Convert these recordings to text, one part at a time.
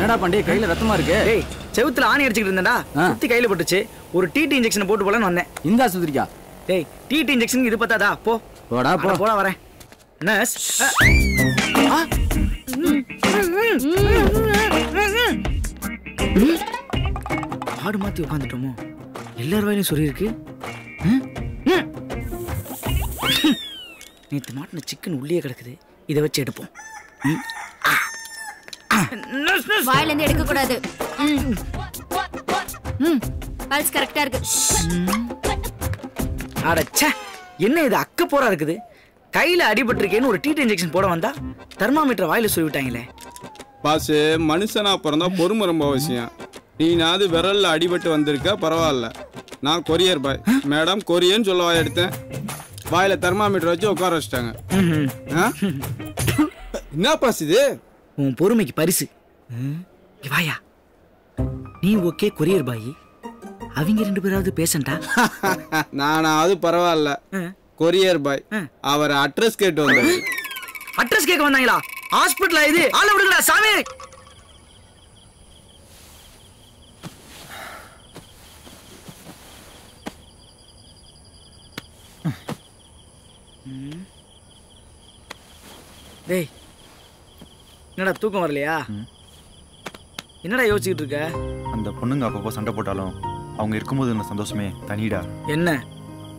என்னடா பாண்டி கையில ரத்தமா இருக்கு? டேய் செவுத்துல ஆணி அடிச்சிட்டு இருந்தேன்டா, குத்தி கையில பட்டுச்சு. ஒரு டிடி இன்ஜெக்ஷன் போட்டு போலன்னு வந்தேன். இந்த ஆஸ்பத்திரிக்கா? டேய் டிடி இன்ஜெக்ஷன் இது பத்தாதா? போ போடா போ. போடா வரேன். நர்ஸ் ஆடு மாத்தி உட்காந்துட்டோமோ? எல்லார் வாயிலும் சொல்லி இருக்கு. நேற்று மாட்டின சிக்கன் உள்ளே கிடக்குது, இதை வச்சு எடுப்போம். வாயில இருந்து எடுக்க கூடாது. பல்ஸ் கரெக்டா இருக்கு. அடச்சே, என்ன இது அக்க போரா இருக்குது. கையில அடிபட்டிருக்கேன்னு ஒரு டிடி இன்ஜெக்ஷன் போட வந்தா தெர்மாமீட்டர் வாயில சொல்லிவிட்டாங்களே. பாசு, மனுஷனா பிறந்தா பொறுமை ரொம்ப அவசியம். நீனாவது விரல்ல அடிபட்டு வந்திருக்க, பரவாயில்ல. நான் கொரியர் பாய். மேடம் கொரியன்னு சொல்ல வாய் எடுத்தேன், வாயில தெர்மாமீட்டர் வச்சு உட்கார வச்சிட்டாங்க. என்ன பாஸ் இது? உன் பொறுமைக்கு பரிசு. வாயா, நீ ஓகே கொரியர் பாய், அவங்க 2 பேராவது பேசண்டா. நானாவது பரவாயில்ல, கொரியர் பாய். அவர் அட்ரஸ் கேட்டு வந்தாரு. அட்ரஸ் கேட்க வந்தாங்களா? ஹாஸ்பிட்டலா இது? ஆள விடுங்கடா சாமி. டேய் என்னடா தூக்கம் வரலையா? என்னடா யோசிச்சுட்டு இருக்க? அந்த பொண்ணுங்க அப்பப்போ சண்டை போட்டாலும் அவங்க இருக்கும்போது இந்த சந்தோஷமே தனிடா. என்ன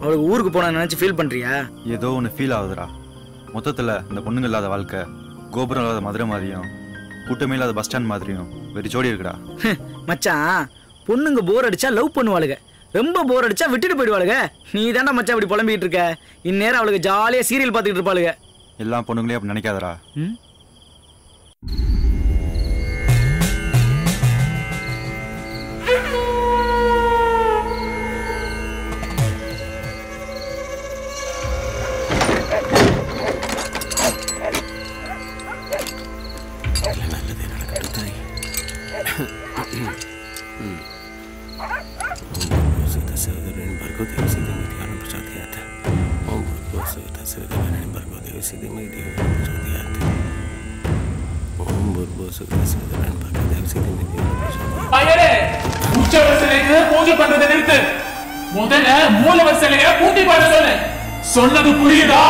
அவளுக்கு ஊருக்கு போன நினைச்சு ஃபீல் பண்றியா? ஏதோ ஒன்று ஃபீல் ஆகுதுடா. மொத்தத்தில் இந்த பொண்ணுங்க இல்லாத வாழ்க்கை கோபுரம் இல்லாத மதுரை மாதிரியும் கூட்டமே இல்லாத பஸ் ஸ்டாண்ட் மாதிரியும் வெறி ஜோடி இருக்குடா. மச்சான், பொண்ணுங்க போர் அடிச்சா லவ் பண்ணுவாளுங்க, ரொம்ப போர் அடிச்சா விட்டுட்டு போயிடுவாளுங்க. நீ தாண்டா மச்சான் இப்படி புலம்பிட்டு இருக்க. இந்நேரம் அவளுக்கு ஜாலியா சீரியல் பார்த்துக்கிட்டு இருப்பாளுங்க. எல்லா பொண்ணுங்களையும் அப்படி நினைக்காதடா. பூஜை பண்றதை நிறுத்து. முதல்ல மூலவர் சிலைய பூட்டி பாட சொல்லு. சொன்னது புரியுதா?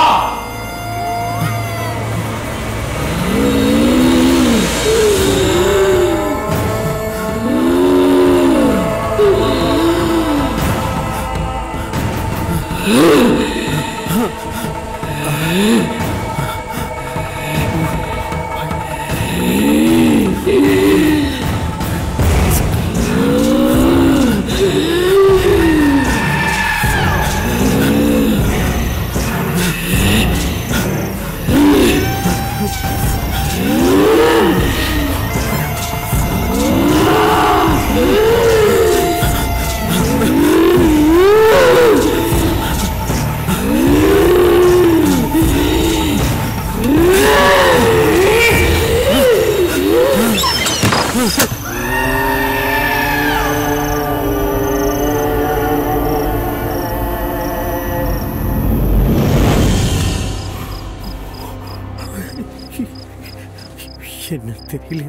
என்ன தெரியல.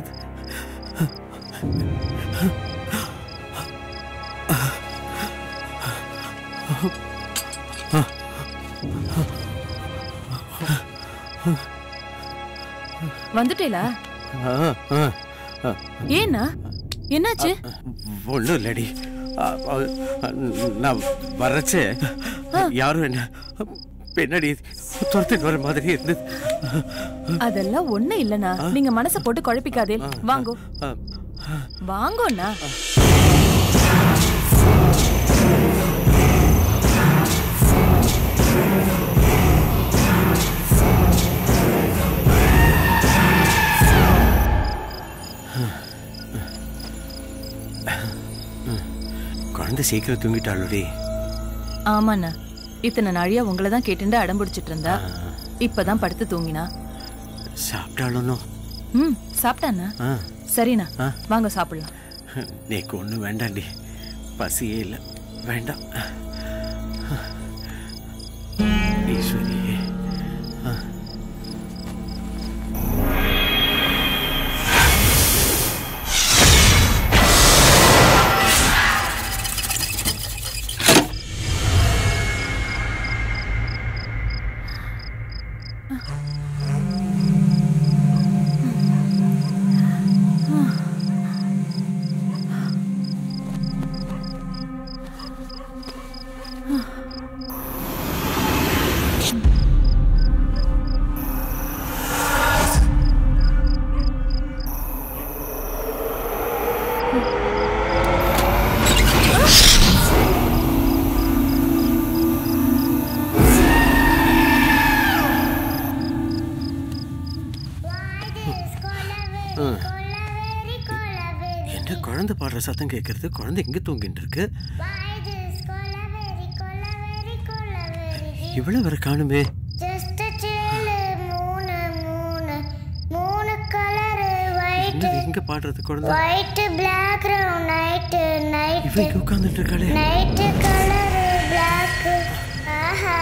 வந்துட்டேலா? ஏன்னா என்னாச்சு? ஒன்றும் இல்லடி, நான் வரச்சே யாரும் என்ன பின்னாடி துரத்திட்டு வர மாதிரி இருந்தது. அதெல்லாம் ஒண்ணு இல்லனா, நீங்க மனசை போட்டு குழப்பிக்காதே. வாங்கோ வாங்கோண்ணா. குழந்தை சீக்கிரம் தூங்கிட்டாளுடி. ஆமாண்ணா, இத்தனை நாழியா உங்களை தான் கேட்டுண்டு அடம் பிடிச்சிட்டு இருந்தா. இப்பதான் படுத்து தூங்கினா. சாப்பிட்டாலும்? சாப்பிட்டாண்ணா. சரிண்ணா, வாங்க சாப்பிடலாம். நீக்கு ஒன்றும் வேண்டாண்டி, பசியே இல்லை, வேண்டாம். ஈஸ்வரி, என்ன குழந்தை பாடுற சத்தம் கேட்கறது? குழந்தை எங்க தூங்கிட்டு இருக்கு? இவ்வளவு வர காணுமே. எங்க பாடுறது குழந்தை? white black night night இவ இங்க உட்கார்ந்துட்டு இருக்காளே. night color black ஆஹா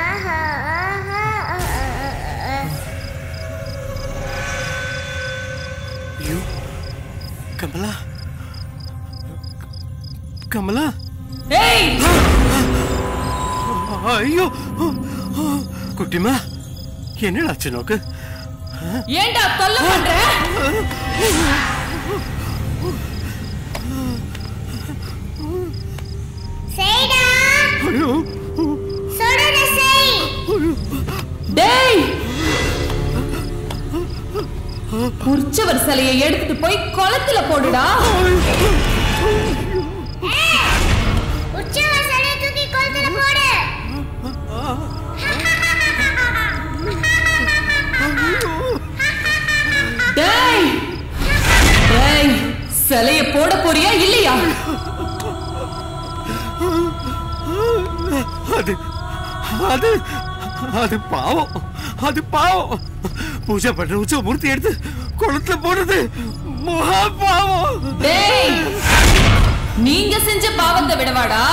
ஆஹா ஆஹா. ஐயோ கமலா, கமலா. ஏய் ஐயோ குட்டிமா, என்னடாச்சு நோக்கு? ஏண்டா தொல்லை பண்ற? செய்டா ஐயோ சொல்றத செய். டேய், உற்சவர் சிலையை எடுத்துட்டு போய் குளத்துல போடுடா. உற்சவர் சிலையை தூக்கி குளத்துல போடு. டேய் டேய், சிலையை போட போறியா இல்லையா? அது அது அது பாவம், அது பாவம். பூஜை பண்ற உற்சவ மூர்த்தி எடுத்து குளத்துல போடுறது மகா பாவம். டேய், நீங்க செஞ்ச பாவத்தை விடவாடா.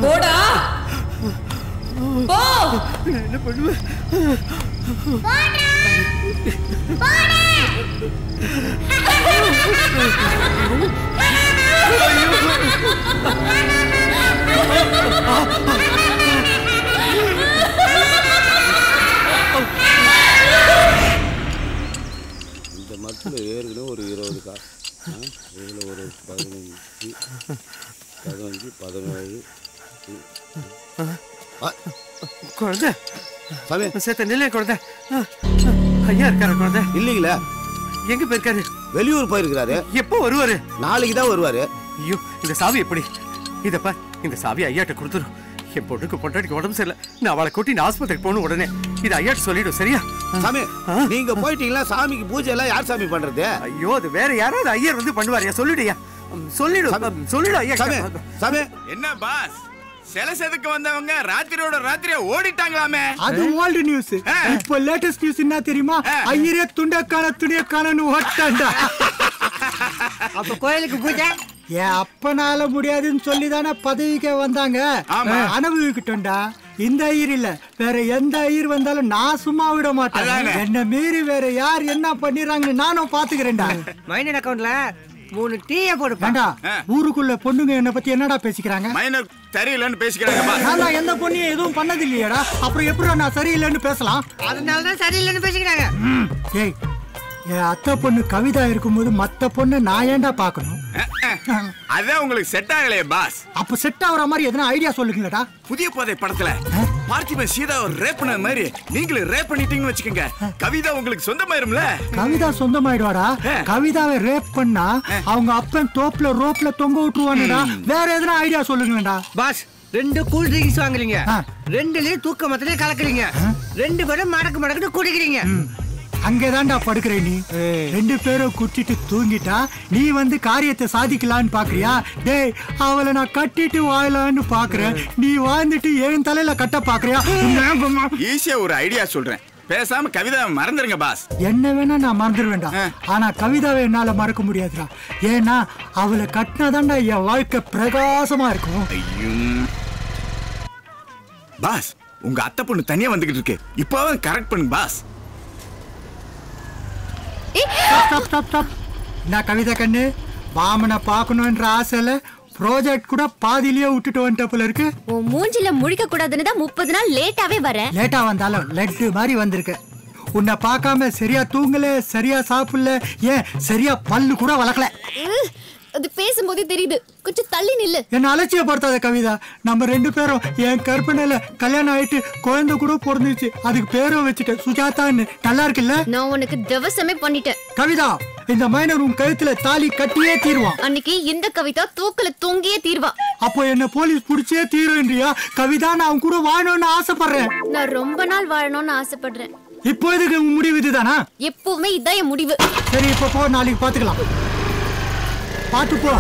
போடா போ. என்ன பண்ணுவேன்? போடா போடு. இந்த மரத்தில் ஏற்கனவே ஒரு 20 காய், இதில் ஒரு 15 17 குழந்தை சாமி சேர்த்த நிலைய குழந்தை. ஐயா இருக்காரு குழந்தை? இல்லைங்களே. எங்க போயிருக்காரு? வெளியூர் போயிருக்கிறாரு. எப்போ வருவாரு? நாளைக்கு தான் வருவாரு. ஐயோ இந்த சாவி எப்படி? இதப்பா, இந்த சாவி ஐயாட்ட கொடுத்துரும். என் பொண்ணுக்கு பொண்டாட்டிக்கு உடம்பு சரியில்லை, நான் அவளை கூட்டி ஆஸ்பத்திரிக்கு போகணும். உடனே இது ஐயாட்ட சொல்லிடும். சரியா சாமி? நீங்க போயிட்டீங்களா? சாமிக்கு பூஜை எல்லாம் யார் சாமி பண்றது? ஐயோ அது வேற யாராவது ஐயர் வந்து பண்ணுவாரியா? சொல்லிடுயா, சொல்லிடும் சொல்லிடும் ஐயா. சாமி சாமி என்ன பாஸ், சில செதுக்கு வந்தவங்க ராத்திரியோட ராத்திரியா ஓடிட்டாங்களாமே. அது ஓல்டு நியூஸ். இப்போ லேட்டஸ்ட் நியூஸ் என்ன தெரியுமா? ஐயரே துணியக்கானு ஓட்டாண்டா. அப்ப கோயிலுக்கு பூஜை என் அப்பனால முடியாதுன்னு சொல்லி தானே பதவிக்கே வந்தாங்க. அனுபவிக்கிட்டோம்டா. இந்த ஐயர் இல்ல, வேற எந்த ஐயர் வந்தாலும் நான் சும்மா விட மாட்டேன். என்ன மீறி வேற யார் என்ன பண்ணிடுறாங்கன்னு நானும் பாத்துக்கிறேன்டா. மைனர் அக்கவுண்ட்ல 3 டீயை போடுப்பேன்டா. ஊருக்குள்ள பொண்ணுங்க என்ன பத்தி என்னடா பேசிக்கிறாங்க? மைனர் சரியில்லைன்னு பேசிக்கிறாங்க. நான் எந்த பொண்ணையும் எதுவும் பண்ணது இல்லையாடா, அப்புறம் எப்படி நான் சரியில்லைன்னு பேசலாம்? அதனாலதான் சரியில்லைன்னு பேசிக்கிறாங்க. ஏய், என் அத்தை பொண்ணு கவிதா இருக்கும்போது மத்த பொண்ணு நான் ஏன்டா பாக்கணும்? அதான் உங்களுக்கு செட் ஆகலையே பாஸ். அப்ப செட் ஆகுற மாதிரி எதனா ஐடியா சொல்லுங்களேடா. புதிய போதை படத்துல பார்த்திபன் சீதா ஒரு ரேப் பண்ண மாதிரி நீங்களும் ரேப் பண்ணிட்டீங்கன்னு வச்சுக்கோங்க, கவிதா உங்களுக்கு சொந்தமாயிரும்ல. கவிதா சொந்தமாயிடுவாடா? கவிதாவை ரேப் பண்ணா அவங்க அப்பன் தோப்புல ரோப்ல தொங்க விட்டுருவானுடா. வேற எதனா ஐடியா சொல்லுங்களேடா. பாஸ், 2 கூல் ட்ரிங்க்ஸ் வாங்குறீங்க, 2லயும் தூக்க மத்திலே கலக்குறீங்க, 2 பேரும் மடக்கு குடிக்கிறீங்க. அங்கதான்டா படுக்கிற நீ. 2 பேரும் குடிச்சிட்டு தூங்கிட்டா நீ வந்து காரியத்தை சாதிக்கலான்னு பாக்குறியா? டேய், அவளை நான் கட்டிட்டு வாழலான்னு பாக்குறேன், நீ வாழ்ந்துட்டு என் தலையில கட்ட பாக்குறியா? ஈஸியா ஒரு ஐடியா சொல்றேன், பேசாம கவிதாவை மறந்துருங்க பாஸ். என்ன வேணா நான் மறந்துடுவேன்டா, ஆனா கவிதாவை என்னால மறக்க முடியாதுடா. ஏன்னா அவளை கட்டினாதான்டா என் வாழ்க்கை பிரகாசமா இருக்கும். பாஸ், உங்க அத்தை பொண்ணு தனியா வந்துகிட்டு இருக்கு, இப்பவே கரெக்ட் பண்ணுங்க பாஸ். நான் கவிதா கண்ணு மாமனை பாக்கணும்ன்ற ஆசையில ப்ராஜெக்ட் கூட பாதியிலேயே விட்டுட்டு வந்துட்ட போல இருக்கு. உன் மூஞ்சில முழிக்க கூடாதுன்னு தான் 30 நாள் லேட்டாவே வரேன். லேட்டா வந்தாலும் லெட்டு மாதிரி வந்திருக்க. உன்னை பார்க்காம சரியா தூங்கல, சரியா சாப்பிடல, ஏன் சரியா பல்லு கூட வளர்க்கல. அது பேசும்போதே தெரியுது, கொஞ்சம் தள்ளி நில்லு. என்ன அலட்சியப்படுத்தாத கவிதா. நம்ம 2 பேரும் என் கற்பனையில கல்யாணம் ஆயிட்டு குழந்தை கூட பிறந்துச்சு, அதுக்கு பேரும் வச்சுட்டேன் சுஜாதான்னு. நல்லா இருக்குல்ல? நான் உனக்கு திவசமே பண்ணிட்டேன். கவிதா, இந்த மைனர் உன் கழுத்துல தாலி கட்டியே தீர்வான். அன்னைக்கு இந்த கவிதா தூக்கல தூங்கியே தீர்வா. அப்போ என்ன போலீஸ் புடிச்சே தீருன்றியா? கவிதா, நான் அவன் கூட வாழணும்னு ஆசைப்படுறேன். நான் ரொம்ப நாள் வாழணும்னு ஆசைப்படுறேன். இப்போ இதுக்கு முடிவு இதுதானா? எப்பவுமே இதான் என் முடிவு. சரி, இப்போ போ, நாளைக்கு பாத்துக்கலாம். பாத்து போ.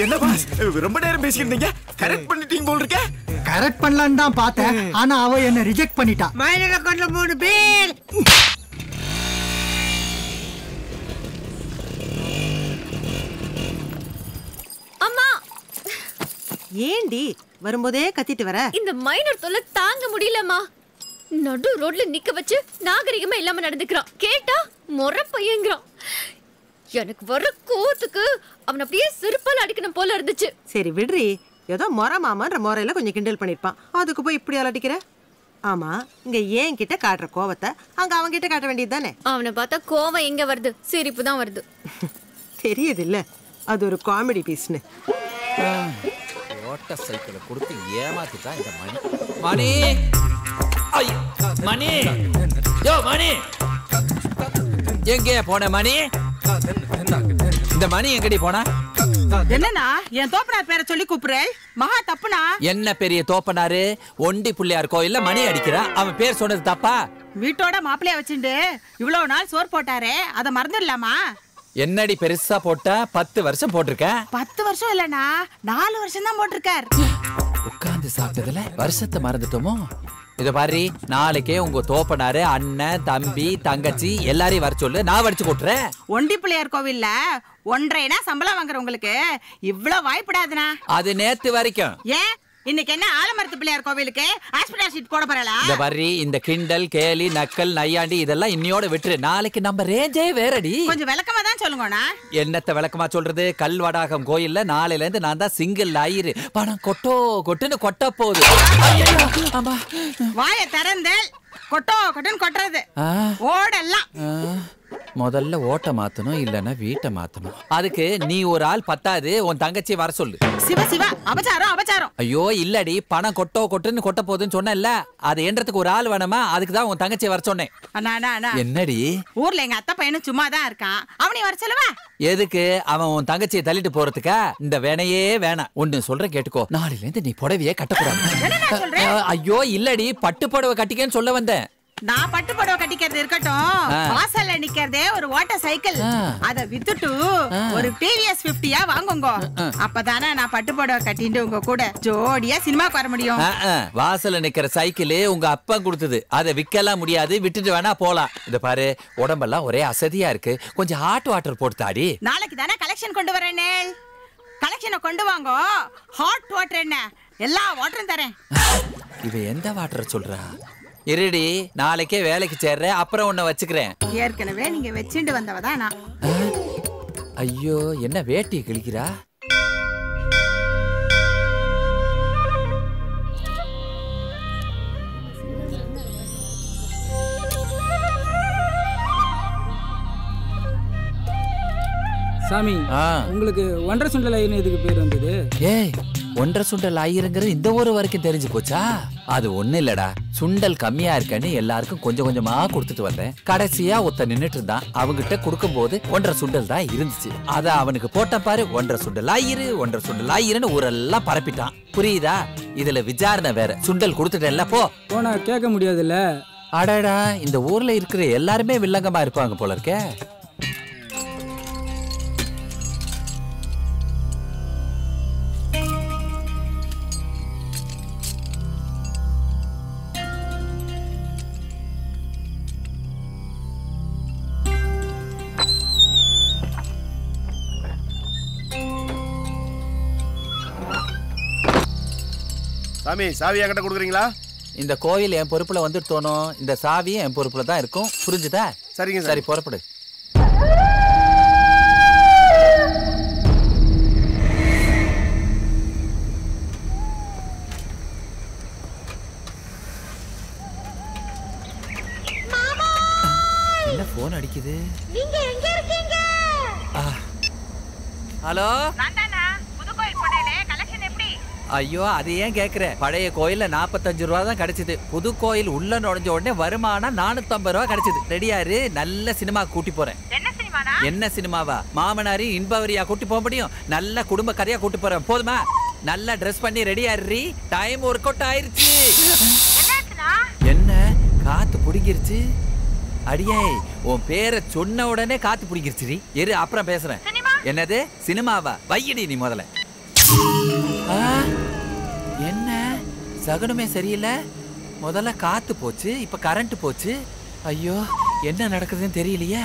என்ன பாஸ் ரொம்ப நேரம் பேசிக்கிட்டீங்க, கரெக்ட் பண்ணிட்டீங்க போல் இருக்க. கரெக்ட் பண்ணலான்னு தான் பார்த்தேன், ஆனா அவ என்ன ரிஜெக்ட் பண்ணிட்டா. மைனர கொண்ட 3 பேர். அம்மா ஏண்டி வரும்போதே கத்திட்டு வர? இந்த மைனர் தொல்லை தாங்க முடியலம்மா. நடு ரோட்ல நிக்க வச்சு நாகரிகமா இல்லாம நடந்துக்கிறான். கேட்டா முறை பையங்கிறான். எனக்கு வர கோத்துக்கு அவன் அப்படியே செருப்பால் அடிக்கணும் போல இருந்துச்சு. சரி விடுறி, ஏதோ மொர மாமான்ற முறையில கொஞ்சம் கிண்டல் பண்ணிருப்பான், அதுக்கு போய் இப்படி அலட்டிக்கிற? ஆமா, இங்க ஏன் கிட்ட காட்டுற கோவத்தை அங்க அவன் கிட்ட காட்ட வேண்டியது தானே? அவனை பார்த்தா கோவம் எங்க வருது, சிரிப்பு தான் வருது. தெரியுது இல்ல, அது ஒரு காமெடி பீஸ்னு. ஓட்ட சைக்கிளை கொடுத்து ஏமாத்திட்டான் இந்த மணி. மணி மணி, யோ மணி, எங்கே போன மணி? இந்த மணி எங்கடி போனா? என்னன்னா என் தோப்பனார் பேரை சொல்லி கூப்பிடுறேன், மகா தப்புனா? என்ன பெரிய தோப்பனாரு, ஒண்டி புள்ளையார் கோயில்ல மணி அடிக்கிறான், அவன் பேர் சொன்னது தப்பா? வீட்டோட மாப்பிள்ளைய வச்சுட்டு இவ்வளவு நாள் சோறு போட்டாரே, அதை மறந்துடலாமா? என்னடி பெருசா போட்ட? 10 வருஷம் போட்டிருக்கேன். 10 வருஷம் இல்லனா 4 வருஷம் தான் போட்டிருக்கார். உட்கார்ந்து சாப்பிட்டதுல வருஷத்தை மறந்துட்டோமோ? இத பாரு, நாளைக்கே உங்க தோப்பனாரு அண்ணன் தம்பி தங்கச்சி எல்லாரையும் வர சொல்லு, நான் வடிச்சு கொட்டுறேன். ஒண்டி பிள்ளையார் கோவில்ல 1.5 சம்பளம் வாங்குற உங்களுக்கு இவ்வளவு வாய்ப்படாதுனா? அது நேத்து வரைக்கும். ஏன் இன்னைக்கு என்ன ஆலமரத்து பிள்ளையார் கோவிலுக்கு ஹாஸ்பிடல் ஷீட் போட போறல? இந்த பாரு, இந்த கிண்டல் கேலி நக்கல் நையாண்டி இதெல்லாம் இன்னியோட விட்டுரு. நாளைக்கு நம்ம ரேஞ்சே வேறடி. கொஞ்சம் விளக்கமா தான் சொல்லுங்கண்ணா. என்னத்த விளக்கமா சொல்றது? கல்வடாகம் கோயில்ல நாளையில இருந்து நான் தான் சிங்கிள் ஆயிரு. பணம் கொட்டோ கொட்டுன்னு கொட்ட போகுது. வாய திறந்து கொட்டோ கொட்டுன்னு கொட்டுறது ஓடெல்லாம். முதல்ல ஓட்ட மாத்தணும், இல்லன்னா வீட்டை மாத்தணும். அதுக்கு நீ ஒரு ஆள் பத்தாது, உன் தங்கச்சி வர சொல்லு. சிவ சிவ, அபச்சாரம் அபச்சாரம். ஐயோ இல்லடி, பணம் கொட்டோ கொட்டுன்னு கொட்ட போகுதுன்னு சொன்னேன்ல, அது என்றதுக்கு ஒரு ஆள் வேணுமா? அதுக்கு தான் உன் தங்கச்சி வர சொன்னேன். என்னடி? ஊர்ல எங்க அத்தை பையனும் சும்மா தான் இருக்கான், அவனையும் வர சொல்லுவா. எதுக்கு? அவன் உன் தங்கச்சியை தள்ளிட்டு போறதுக்கா? இந்த வேணையே வேணாம். ஒண்ணு சொல்ற கேட்டுக்கோ, நாளையில இருந்து நீ புடவையே கட்டக்கூடாது. ஐயோ இல்லடி, பட்டு புடவை கட்டிக்கன்னு சொல்ல வந்தேன். நான் பட்டு புடவை கட்டிக்கிறது இருக்கட்டும், வாசல்ல நிக்கிறதே ஒரு ஓட்டர் சைக்கிள், அத வித்துட்டு ஒரு டிவிஎஸ் 50 வாங்குங்க. அப்பதானே நான் பட்டு புடவை கட்டிட்டு உங்க கூட ஜோடியா சினிமாக்கு வர முடியும். வாசல்ல நிக்கிற சைக்கிள் உங்க அப்பா கொடுத்தது, அதை விக்கலாம் முடியாது, விட்டுட்டு வேணா போலாம். இத பாரு, உடம்பெல்லாம் ஒரே அசதியா இருக்கு, கொஞ்சம் ஹாட் வாட்டர் போட்டு தாடி. நாளைக்கு தானே கலெக்ஷன் கொண்டு வரேனே, கலெக்ஷனை கொண்டு வாங்க. ஹாட் வாட்டர் என்ன, எல்லா வாட்டரும் தரேன். இவ எந்த வாட்டர் சொல்றா? இருடி, நாளைக்கே வேலைக்கு சேர்ற, அப்புறம் உன்னை வச்சுக்கிறேன். ஏற்கனவே நீங்க வச்சுட்டு வந்தவதான் நான். ஐயோ, என்ன வேட்டி கிழிக்கிறா? சாமி, உங்களுக்கு ஒன்றரை சுண்டல் ஐயர்னு எதுக்கு பேர் வந்தது? ஏய், ஒன்றரை சுண்டல் ஐயருங்கிறது இந்த ஊர் வரைக்கும் தெரிஞ்சு போச்சா? அது ஒண்ணு இல்லடா, சுண்டல் கம்மியா இருக்கன்னு எல்லாருக்கும் கொஞ்சம் கொஞ்சமா கொடுத்துட்டு வந்தேன். கடைசியா ஒருத்த நின்னுட்டு இருந்தான், அவங்கிட்ட கொடுக்கும் போது ஒன்றரை சுண்டல் தான் இருந்துச்சு. அத அவனுக்கு போட்ட பாரு, ஒன்றரை சுண்டல் ஆயிரு ஒன்றரை சுண்டல் ஆயிருன்னு ஊரெல்லாம் பரப்பிட்டான். புரியுதா? இதுல விசாரணை வேற. சுண்டல் கொடுத்துட்டேன்ல, போ. போனா கேட்க முடியாதுல்ல. அடடா, இந்த ஊர்ல இருக்கிற எல்லாருமே வில்லங்கமா இருப்பாங்க போல இருக்கே. சாமி, சாவி என்கிட்ட கொடுக்குறீங்களா? இந்த கோயில் என் பொறுப்புல வந்துட்டு தோணும், இந்த சாவியும் என் பொறுப்புல தான் இருக்கும். புரிஞ்சுதா? சரிங்க. சரி, புறப்படு. என்ன போன் அடிக்குது? நீங்க எங்க இருக்கீங்க? ஹலோ, புதுக்கோயில் போனேலே, கலெக்ஷன் எப்படி? ஐயோ, அது ஏன் கேக்குற? பழைய கோயில்ல 45 ரூபா தான் கிடைச்சது. புது கோயில் உள்ள நுழைஞ்ச உடனே வருமானம் 450 ரூபா கிடைச்சது. ரெடியாரு, நல்ல சினிமா கூட்டி போறேன். என்ன சினிமானா? என்ன சினிமாவா? மாமனாரி இன்பவரியா கூட்டி போக முடியும்? நல்ல குடும்ப கதையா கூட்டி போறேன். போதுமா? நல்லா ட்ரெஸ் பண்ணி ரெடியாரு. டைம் ஒர்க் அவுட் ஆயிருச்சு. என்ன காத்து புடிங்கிருச்சு? அடியே, உன் பேரை சொன்ன உடனே காத்து புடிங்கிருச்சு. இரு, அப்புறம் பேசுறேன். என்னது சினிமாவா? வையடி நீ முதல்ல. என்ன சகுனமே சரியில்லை. முதல்ல காத்து போச்சு, இப்ப கரண்ட் போச்சு. ஐயோ என்ன நடக்குதுன்னு தெரியலையே.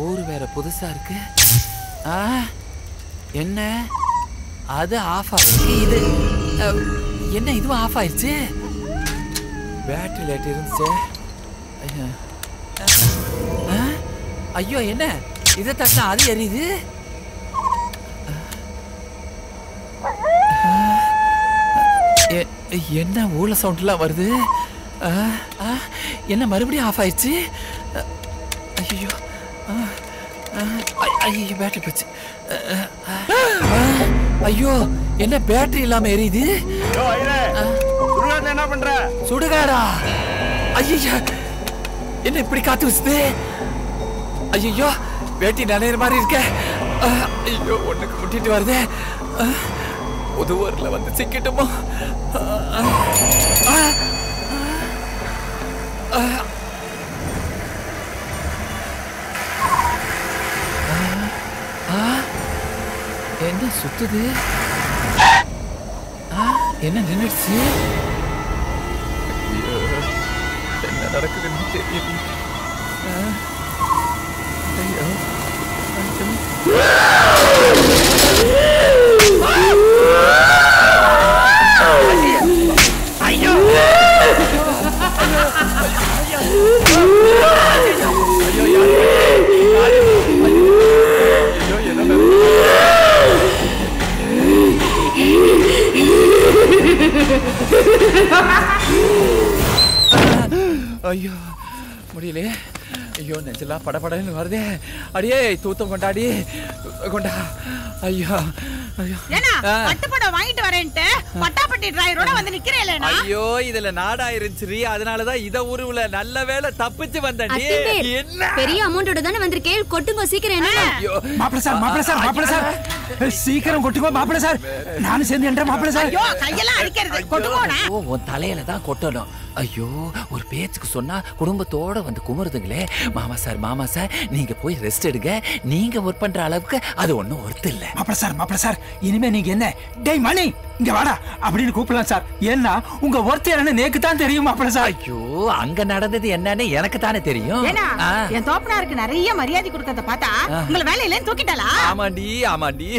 ஊரு வேற புதுசா இருக்கு. என்ன அது ஆஃப் ஆயிடுச்சு. இது என்ன இதுவும் ஆஃப் ஆயிடுச்சு. பேட்டரி லைட் இருந்துச்சு. ஐயோ என்ன இதை தட்டினா அது எரியுது. என்ன ஊழ சவுண்ட்லாம் வருது. என்ன மறுபடியும் ஆஃப் ஆயிடுச்சு. ஐயோ ஐயோ பேட்டரி போச்சு. ஐயோ என்ன பேட்டரி இல்லாம எரியுது. என்ன பண்ற? சுடுகாடா? ஐயோ என்ன இப்படி காத்து வச்சுது. ஐயோ வேட்டி நனையிற மாதிரி இருக்க. ஐயோ ஒண்ணுக்கு முட்டிட்டு வருது. உதவூர்ல வந்து சிக்கிட்டோமோ. என்ன சுத்துது? என்ன நின்றுச்சு? என்ன நடக்குதுன்னு தெரியல. ஐயோ ஐயோ முடியலையே. ஐயோ நெஞ்செல்லாம் படபடன்னு வருதே. அடியே தூத்தம் கொண்டாடி கொண்டா. ஐயோ ஐயோ பட்டுப்பட வாங்கிட்டு வரேன்ட்டு பட்டாப்பட்டி டிரைவரோட வந்து நிக்கிறேன். ஐயோ இதுல நாடா இருந்துச்சு, அதனாலதான் இத உருவுல நல்ல வேளை தப்பிச்சு வந்தேன். என்ன பெரிய அமௌண்டோட தானே வந்திருக்கே, கொட்டுங்க சீக்கிரம். என்ன மாப்பிள சார் சீக்கிரம் கொட்டுங்க மாப்பிள சார். நானும் சேர்ந்து என்ற மாப்பிள சார். ஐயோ கையெல்லாம் அடிக்கிறது. கொட்டுங்கோடா. உன் தலையில தான் கொட்டணும். ஐயோ ஒரு பேச்சுக்கு சொன்னா குடும்பத்தோட வந்து குமருதுங்களே. மாமா சார் நீங்க போய் ரெஸ்ட் எடுங்க. நீங்க ஒர்க் பண்ற அளவுக்கு அது ஒண்ணும் ஒர்த் இல்ல. மாப்பிள சார் இனிமே நீங்க என்ன டேய் மணி இங்க வாடா அப்படின்னு கூப்பிடலாம் சார். ஏன்னா உங்க ஒர்த் என்னன்னு நேக்கு தான் தெரியும் மாப்பிள சார். ஐயோ அங்க நடந்தது என்னன்னு எனக்கு தானே தெரியும். என் தோப்பனாருக்கு நிறைய மரியாதை கொடுக்கறத பார்த்தா உங்களை வேலையில தூக்கிட்டாளா? ஆமாண்டி.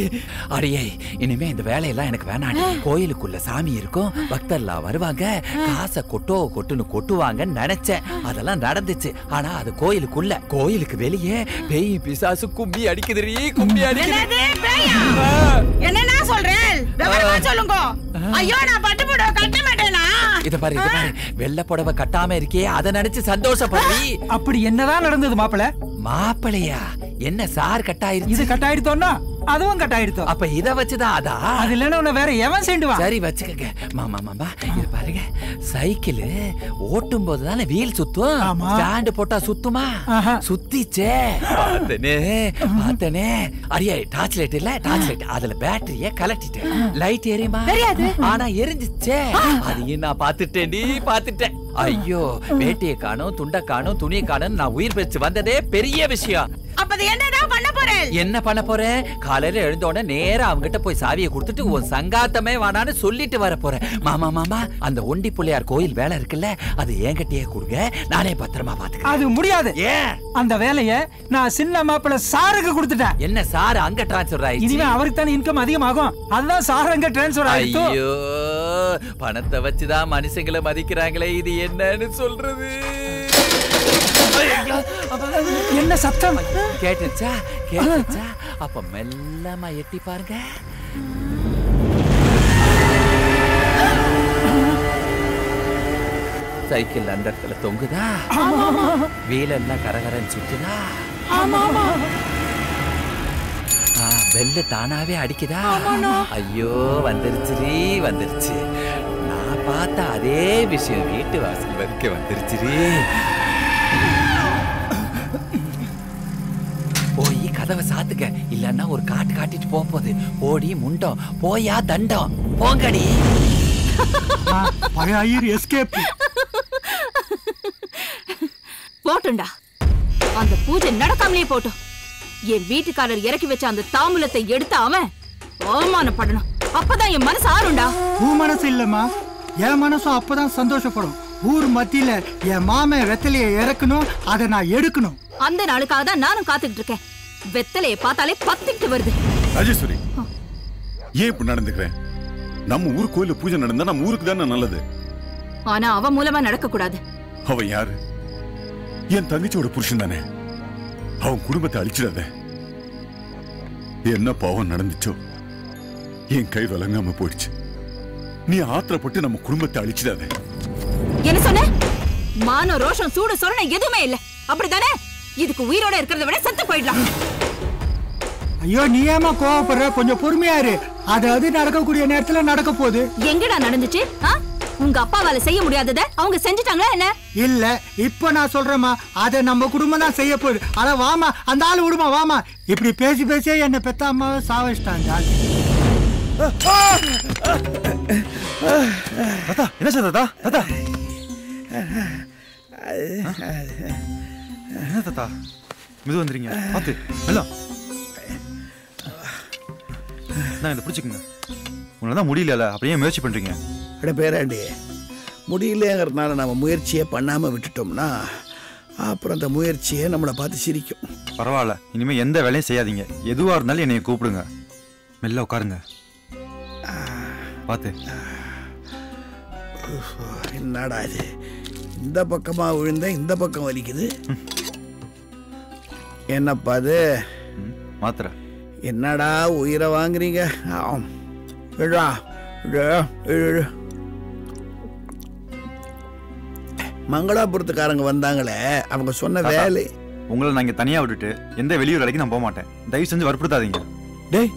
அடியே இனிமே இந்த வேலையெல்லாம் எனக்கு வேணாம். கோயிலுக்குள்ள சாமி இருக்கும், பக்தர்லாம் வருவாங்க, காசை கொட்டுன்னு கொட்டுவாங்கன்னு நினைச்சேன். அதெல்லாம் நடந்துச்சு. ஆனா அது கோயிலுக்குள்ள. கோயிலுக்கு வெளியே பேய் பிசாசு கும்மி அடிக்குதுரி. கும்மி அடிக்குது. என்னன்னா சொல்றேன் விவரமா சொல்லுங்க. ஐயோ நான் பட்டு புடவை கட்ட மாட்டேனா? இத பாரு வெள்ளை புடவை கட்டாம இருக்கே, அத நினைச்சு சந்தோஷப்படுறீ. அப்படி என்னதான் நடந்தது மாப்பிளையா? என்ன சார் கட்டாயிருச்சு? இது கட்டாயிருத்தோன்னா அதுவும் கட்டாயிருத்தோ. அப்ப இத வச்சுதான் அதா? அது இல்லன்னா உன்னை வேற எவன் சேர்ந்துவா? சரி வச்சுக்கங்க. மாமா இது பாருங்க, சைக்கிள் ஓட்டும் போது தானே வீல் சுத்தும். ஸ்டாண்ட் போட்டா சுத்துமா? சுத்திச்சே. பார்த்தனே. அரியா டார்ச் லைட் இல்ல, டார்ச் லைட் அதுல பேட்டரிய கலட்டிட்டேன். லைட் எரியுமா? ஆனா எரிஞ்சிச்சே. அதையும் நான் பாத்துட்டேன். ஐயோ வேட்டியை காணும், துண்டை காணும், துணியை காணும். நான் உயிர் பெற்று வந்ததே பெரிய விஷயம். அப்ப என்னதான் பண்ண போறேன்? என்ன பண்ண போறேன்? காலையில எழுந்தோட நேரா அவங்கிட்ட போய் சாவியை கொடுத்துட்டு உன் சங்காத்தமே வானான்னு சொல்லிட்டு வர போறேன். மாமா அந்த ஒண்டி பிள்ளையார் கோயில் வேலை இருக்குல்ல, அது என்கிட்டயே கொடுங்க, நானே பத்திரமா பாத்துக்கிறேன். அது முடியாது. ஏன்? அந்த வேலையை நான் சின்ன மாப்பிள்ள சாருக்கு கொடுத்துட்டேன். என்ன சார் அங்க டிரான்ஸ்பர் ஆயிடுச்சு? இனிமே அவருக்கு தானே இன்கம் அதிகமாகும். அதுதான் சார் அங்க டிரான்ஸ்பர் ஆயிடுச்சு. ஐயோ பணத்தை வச்சுதான் மனுஷங்களை மதிக்கிறாங்களே, இது என்னன்னு சொல்றது? என்ன சத்தம் கேட்டுச்சா? அப்ப மெல்லமா எட்டி பாருங்க. சைக்கிள் அந்த இடத்துல தொங்குதா? வீலெல்லாம் கரகரன்னு சுத்துதா? பெல்லு தானாவே அடிக்குதா? ஐயோ வந்துருச்சு. நான் பார்த்த அதே விஷயம் வீட்டு வாசல் வரைக்கும் வந்துருச்சு. போய் கதவை சாத்துக்க, இல்லன்னா ஒரு காட்டிட்டு போகுது. ஓடி முண்டம், போயா தண்டம், போங்கடி. எஸ்கேப் போட்டுண்டா, அந்த பூஜை நடக்காமலே போட்டோம். என் வீட்டுக்காரர் இறக்கி வச்ச அந்த தாம்பூலத்தை எடுத்து அவன் அவமானப்படணும். அப்பதான் என் மனசு ஆறுண்டா. உன் மனசு இல்லம்மா, என் மனசும் அப்பதான் சந்தோஷப்படும். ஊர் மத்தியில என் மாமன் வெத்தலையை இறக்கணும், அதை நான் எடுக்கணும். அந்த நாளுக்காக தான் நானும் காத்துக்கிட்டு இருக்கேன். வெத்தலையை பார்த்தாலே பத்திட்டு வருது. ராஜேஸ்வரி, ஏன் இப்படி நடந்துக்கிறேன்? நம்ம ஊர் கோயில பூஜை நடந்தா நம்ம ஊருக்கு தானே நல்லது. ஆனா அவ மூலமா நடக்க கூடாது. அவன் யாரு? என் தங்கச்சியோட புருஷன் தானே. அவன் குடும்பத்தை அழிச்சிடாத. என்ன பாவம் நடந்துச்சோ என் கை வழங்காம போயிடுச்சு. நீ ஆத்திரப்பட்டு நம்ம குடும்பத்தை அழிச்சிடாத. என்ன சொன்ன? மான ரோஷம் சூடு சொரணை எதுவுமே இல்ல, அப்படித்தானே? இதுக்கு உயிரோட இருக்கிறத விட செத்து போயிடலாம். ஐயோ, நீ ஏமா கோவப்படுற? கொஞ்சம் பொறுமையா இரு. அது நடக்கக்கூடிய நேரத்துல நடக்க போகுது. எங்கடா நடந்துச்சு? உங்க அப்பாவால செய்ய முடியாதத அவங்க செஞ்சுட்டாங்களா என்ன? இல்ல, இப்ப நான் சொல்றேமா, அத நம்ம குடும்பம் தான் செய்ய போகுது. அட வாமா, அந்த ஆளு விடுமா, வாமா. இப்படி பேசி பேசியே என்ன பெத்த அம்மாவை சாவச்சிட்டாங்க. என்ன சார் தாத்தா? தாத்தா என்ன தாத்தா மெது வந்துறீங்க? பார்த்து எல்லாம் நான் இதை பிடிச்சிக்கங்க. உங்களால தான் முடியல, அப்படியே முயற்சி பண்றீங்க. அட பேராண்டி, முடியலங்கிறதுனால நம்ம முயற்சியை பண்ணாம விட்டுட்டோம்னா அப்புறம் அந்த முயற்சியை நம்மளை பார்த்து சிரிக்கும். பரவாயில்ல, இனிமே எந்த வேலையும் செய்யாதீங்க. எதுவா இருந்தாலும் என்னைய கூப்பிடுங்க. மெல்ல உட்காருங்க. பார்த்து. என்னடா இது, இந்த பக்கமா விழுந்த இந்த பக்கம் வலிக்குது. என்னப்பா அது? மாத்திரை. என்னடா உயிரை வாங்குறீங்க? மங்களாபுரத்துக்காரங்க வந்தாங்களே, அவங்க சொன்ன வேலை. உங்களை நான் இங்க தனியா விட்டுட்டு எந்த வெளியூர் வேலைக்கு நான் போக மாட்டேன். தயவு செஞ்சு வற்புறுத்தாதீங்க. டேய்,